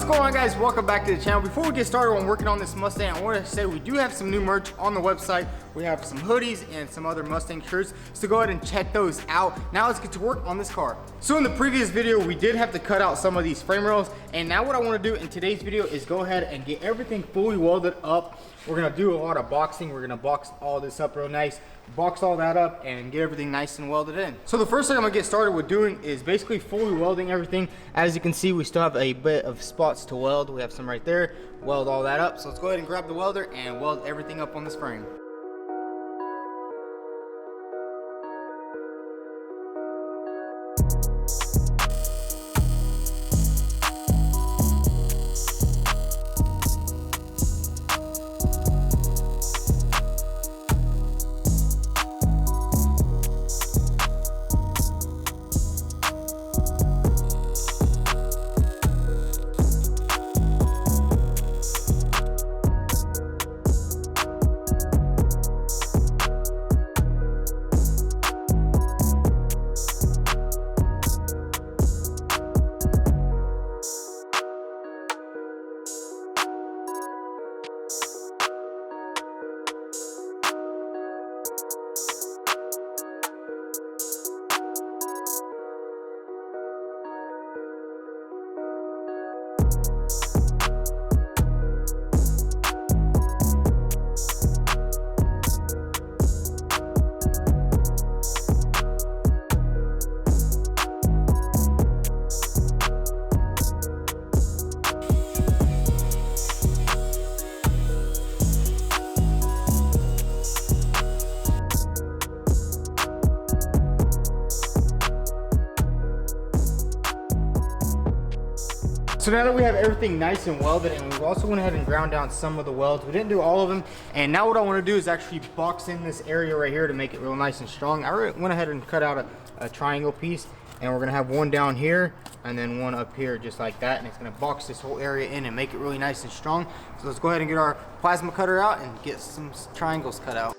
going on, guys? Welcome back to the channel. Before we get started on working on this Mustang, I want to say we do have some new merch on the website. We have some hoodies and some other Mustang shirts, so go ahead and check those out. Now let's get to work on this car. So in the previous video, we did have to cut out some of these frame rails, and now what I want to do in today's video is go ahead and get everything fully welded up. We're gonna do a lot of boxing. We're gonna box all this up real nice, box all that up, and get everything nice and welded in. So the first thing I'm gonna get started with doing is basically fully welding everything. As you can see, we still have a bit of spots to weld. We have some right there. Weld all that up. So let's go ahead and grab the welder and weld everything up on this frame. So now that we have everything nice and welded, and we also went ahead and ground down some of the welds. We didn't do all of them. And now what I want to do is actually box in this area right here to make it real nice and strong. I went ahead and cut out a triangle piece, and we're going to have one down here and then one up here just like that. And it's going to box this whole area in and make it really nice and strong. So let's go ahead and get our plasma cutter out and get some triangles cut out.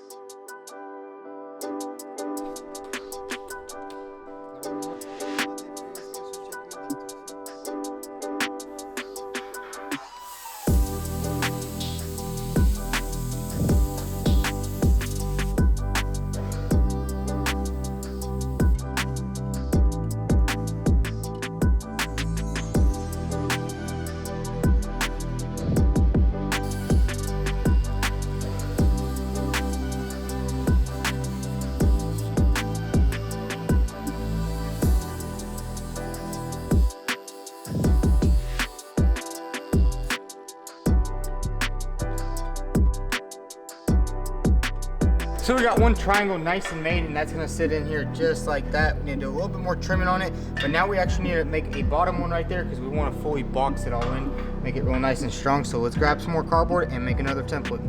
So we got one triangle nice and made, and that's gonna sit in here just like that. We need to do a little bit more trimming on it, but now we actually need to make a bottom one right there because we want to fully box it all in, make it real nice and strong. So let's grab some more cardboard and make another template.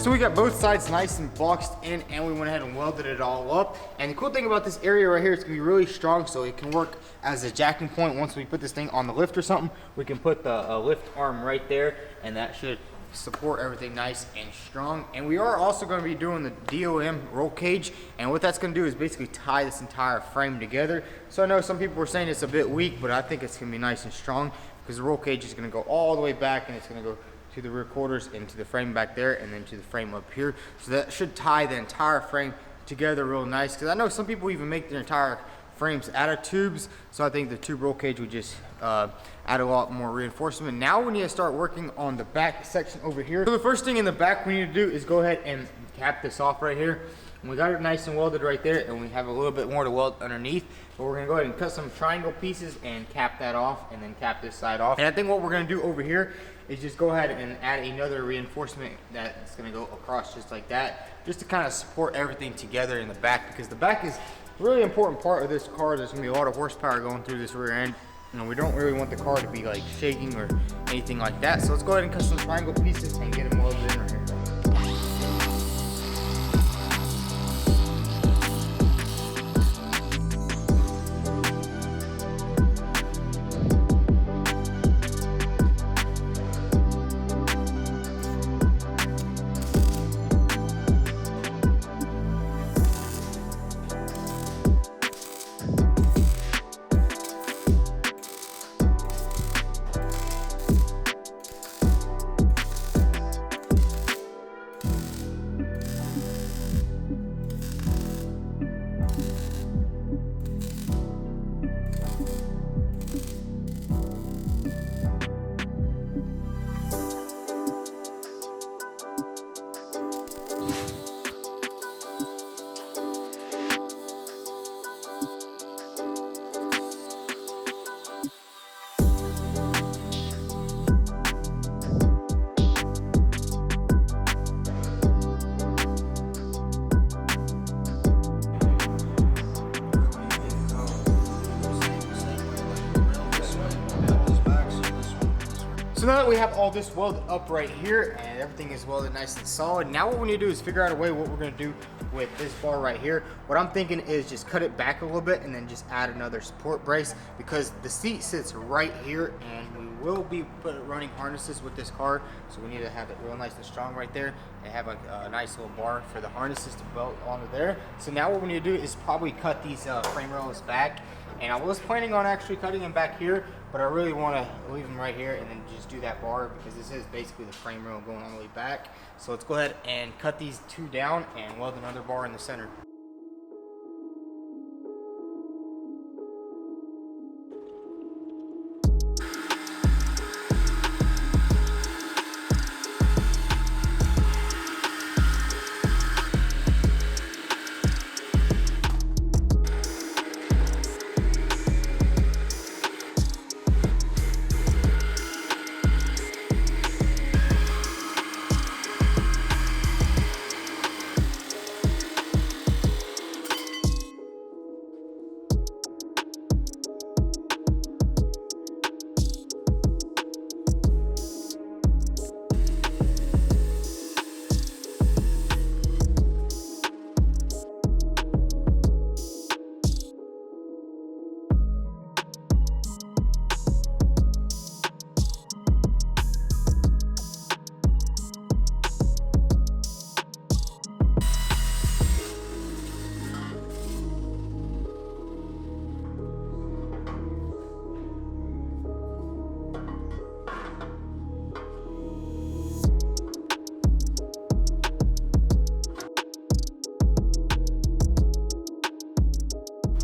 So we got both sides nice and boxed in, and we went ahead and welded it all up. And the cool thing about this area right here, it's gonna be really strong, so it can work as a jacking point. Once we put this thing on the lift or something, we can put the lift arm right there, and that should support everything nice and strong. And we are also going to be doing the DOM roll cage, and what that's going to do is basically tie this entire frame together. So I know some people were saying it's a bit weak, but I think it's going to be nice and strong because the roll cage is going to go all the way back, and it's going to go to the rear quarters and to the frame back there, and then to the frame up here. So that should tie the entire frame together real nice, because I know some people even make their entire frames out of tubes, so I think the tube roll cage would just add a lot more reinforcement. Now we need to start working on the back section over here. So the first thing in the back we need to do is go ahead and cap this off right here. And we got it nice and welded right there, and we have a little bit more to weld underneath, but we're gonna go ahead and cut some triangle pieces and cap that off, and then cap this side off. And I think what we're gonna do over here is just go ahead and add another reinforcement that's gonna go across just like that, just to kind of support everything together in the back, because the back is a really important part of this car. There's gonna be a lot of horsepower going through this rear end. You know, we don't really want the car to be like shaking or anything like that. So let's go ahead and cut some triangle pieces and get them welded in right here. So now that we have all this welded up right here and everything is welded nice and solid, now what we need to do is figure out a way what we're gonna do with this bar right here. What I'm thinking is just cut it back a little bit and then just add another support brace, because the seat sits right here and we will be running harnesses with this car. So we need to have it real nice and strong right there and have a nice little bar for the harnesses to belt onto there. So now what we need to do is probably cut these frame rails back. And I was planning on actually cutting them back here, but I really want to leave them right here and then just do that bar, because this is basically the frame rail going all the way back. So let's go ahead and cut these two down and weld another bar in the center.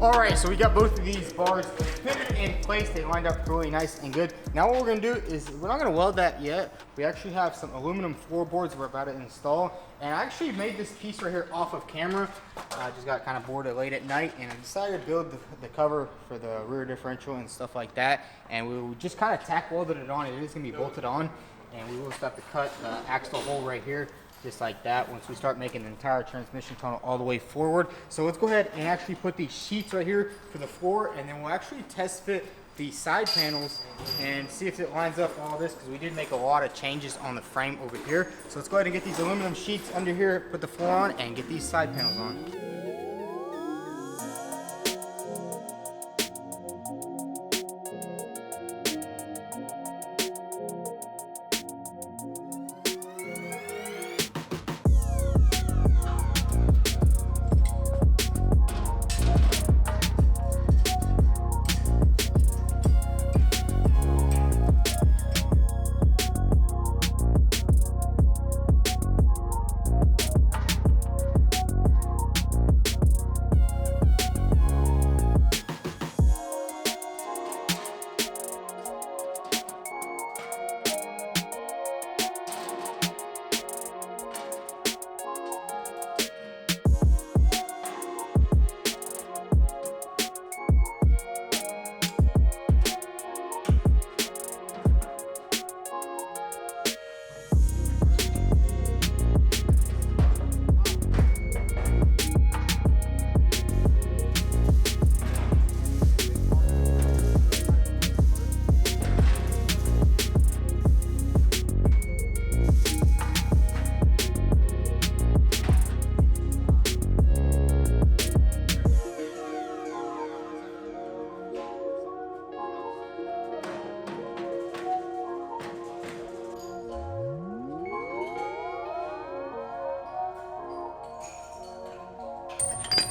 All right, so we got both of these bars fitted in place. They lined up really nice and good. Now what we're gonna do is, we're not gonna weld that yet. We actually have some aluminum floorboards we're about to install. And I actually made this piece right here off of camera. I just got kind of bored late at night, and I decided to build the cover for the rear differential and stuff like that. And we just kind of tack welded it on. It is gonna be bolted on. And we will just have to cut the axle hole right here, just like that, once we start making the entire transmission tunnel all the way forward. So let's go ahead and actually put these sheets right here for the floor, and then we'll actually test fit the side panels and see if it lines up all this, because we did make a lot of changes on the frame over here. So let's go ahead and get these aluminum sheets under here, put the floor on, and get these side panels on.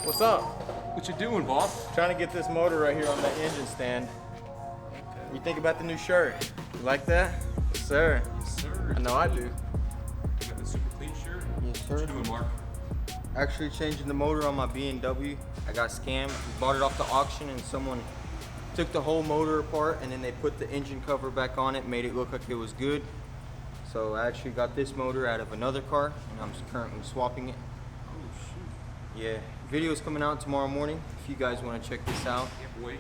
What's up? What you doing, boss? Trying to get this motor right here on the engine stand. Okay. You think about the new shirt? You like that? Yes, sir. Yes, sir. I know I do. You got the super clean shirt? Yes, What sir. you doing, Mark? Actually changing the motor on my BMW. I got scammed. Bought it off the auction and someone took the whole motor apart and then they put the engine cover back on it, made it look like it was good. So I actually got this motor out of another car and I'm currently swapping it. Oh, shoot. Yeah, video's coming out tomorrow morning if you guys want to check this out. Can't wait.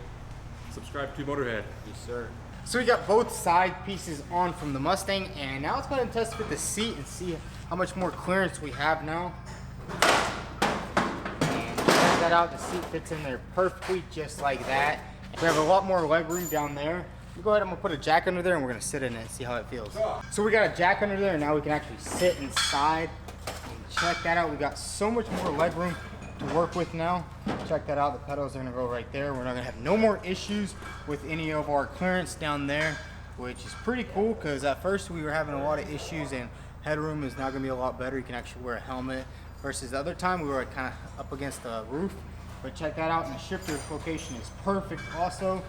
Subscribe to Motorhead. Yes, sir. So we got both side pieces on from the Mustang, and now let's go ahead and test with the seat and see how much more clearance we have now. And check that out, the seat fits in there perfectly just like that. We have a lot more leg room down there. We'll go ahead, I'm gonna put a jack under there and we're gonna sit in it and see how it feels. So we got a jack under there and now we can actually sit inside. And check that out, we got so much more leg room to work with now. Check that out, the pedals are gonna go right there. We're not gonna have no more issues with any of our clearance down there, which is pretty cool because at first we were having a lot of issues, and headroom is now gonna be a lot better. You can actually wear a helmet versus the other time we were kind of up against the roof. But check that out, and the shifter location is perfect also.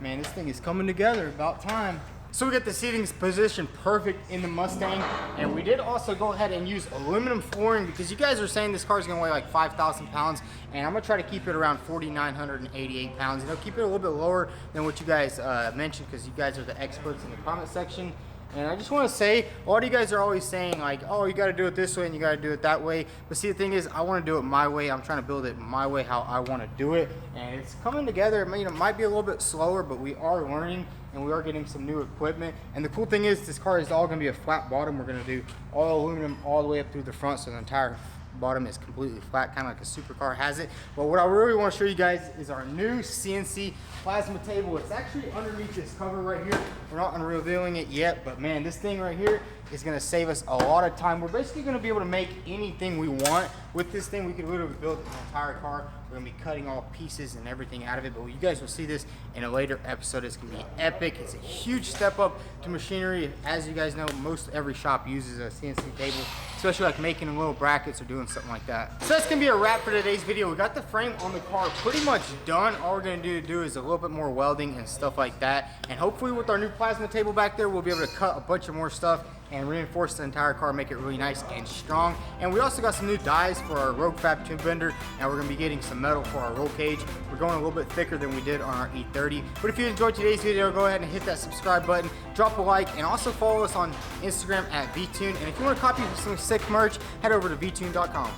Man, this thing is coming together, about time. So we got the seating position perfect in the Mustang, and we did also go ahead and use aluminum flooring because you guys are saying this car is gonna weigh like 5,000 pounds, and I'm gonna try to keep it around 4,988 pounds. You know, keep it a little bit lower than what you guys mentioned because you guys are the experts in the comment section. And I just want to say, a lot of you guys are always saying like, oh, you got to do it this way and you got to do it that way. But see, the thing is, I want to do it my way. I'm trying to build it my way, how I want to do it. And it's coming together. You know, it might be a little bit slower, but we are learning and we are getting some new equipment. And the cool thing is, this car is all going to be a flat bottom. We're going to do all aluminum all the way up through the front, so the entire bottom is completely flat, kind of like a supercar has it. But what I really want to show you guys is our new CNC plasma table. It's actually underneath this cover right here. We're not revealing it yet, but man, this thing right here is going to save us a lot of time. We're basically going to be able to make anything we want with this thing. We could literally build an entire car. We're going to be cutting all pieces and everything out of it, but you guys will see this in a later episode. It's going to be epic. It's a huge step up to machinery. As you guys know, most every shop uses a CNC table, especially like making little brackets or doing something like that. So that's going to be a wrap for today's video. We got the frame on the car pretty much done. All we're going to do is a little bit more welding and stuff like that. And hopefully with our new plasma table back there, we'll be able to cut a bunch of more stuff and reinforce the entire car, make it really nice and strong. And we also got some new dies for our Rogue Fab tube bender, and we're gonna be getting some metal for our roll cage. We're going a little bit thicker than we did on our E30. But if you enjoyed today's video, go ahead and hit that subscribe button, drop a like, and also follow us on Instagram at vTuned. And if you want to copy some sick merch, head over to vTuned.com.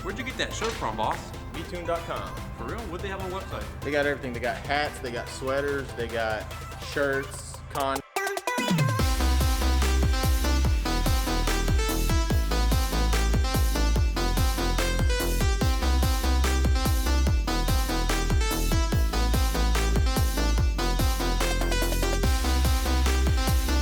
Where'd you get that shirt from, boss? vTuned.com. For real? What'd they have on the website? They got everything. They got hats, they got sweaters, they got shirts, con